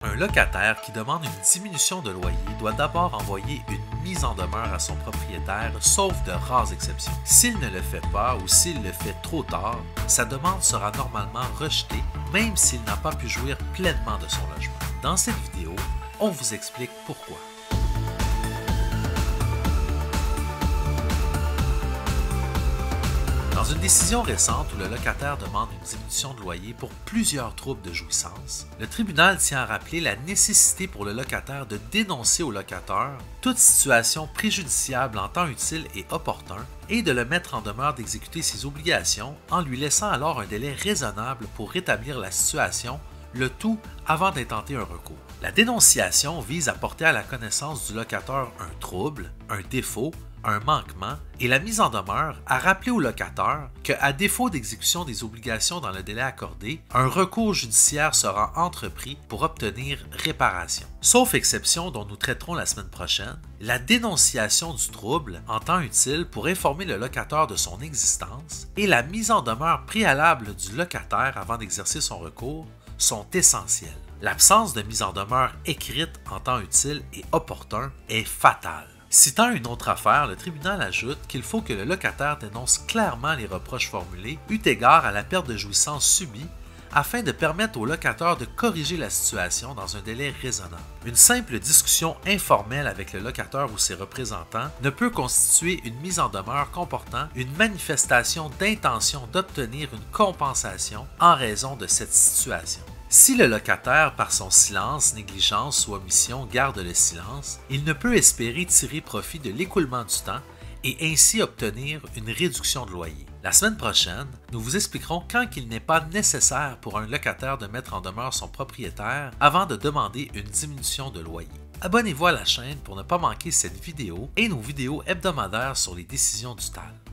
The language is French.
Un locataire qui demande une diminution de loyer doit d'abord envoyer une mise en demeure à son propriétaire, sauf de rares exceptions. S'il ne le fait pas ou s'il le fait trop tard, sa demande sera normalement rejetée, même s'il n'a pas pu jouir pleinement de son logement. Dans cette vidéo, on vous explique pourquoi. Dans une décision récente où le locataire demande une diminution de loyer pour plusieurs troubles de jouissance, le tribunal tient à rappeler la nécessité pour le locataire de dénoncer au locataire toute situation préjudiciable en temps utile et opportun et de le mettre en demeure d'exécuter ses obligations en lui laissant alors un délai raisonnable pour rétablir la situation, le tout avant d'intenter un recours. La dénonciation vise à porter à la connaissance du locataire un trouble, un défaut, un manquement et la mise en demeure à rappeler au locataire qu'à défaut d'exécution des obligations dans le délai accordé, un recours judiciaire sera entrepris pour obtenir réparation. Sauf exception dont nous traiterons la semaine prochaine, la dénonciation du trouble en temps utile pour informer le locataire de son existence et la mise en demeure préalable du locataire avant d'exercer son recours sont essentielles. L'absence de mise en demeure écrite en temps utile et opportun est fatale. Citant une autre affaire, le tribunal ajoute qu'il faut que le locataire dénonce clairement les reproches formulés eu égard à la perte de jouissance subie afin de permettre au locataire de corriger la situation dans un délai raisonnable. Une simple discussion informelle avec le locataire ou ses représentants ne peut constituer une mise en demeure comportant une manifestation d'intention d'obtenir une compensation en raison de cette situation. Si le locataire, par son silence, négligence ou omission, garde le silence, il ne peut espérer tirer profit de l'écoulement du temps et ainsi obtenir une réduction de loyer. La semaine prochaine, nous vous expliquerons quand il n'est pas nécessaire pour un locataire de mettre en demeure son propriétaire avant de demander une diminution de loyer. Abonnez-vous à la chaîne pour ne pas manquer cette vidéo et nos vidéos hebdomadaires sur les décisions du TAL.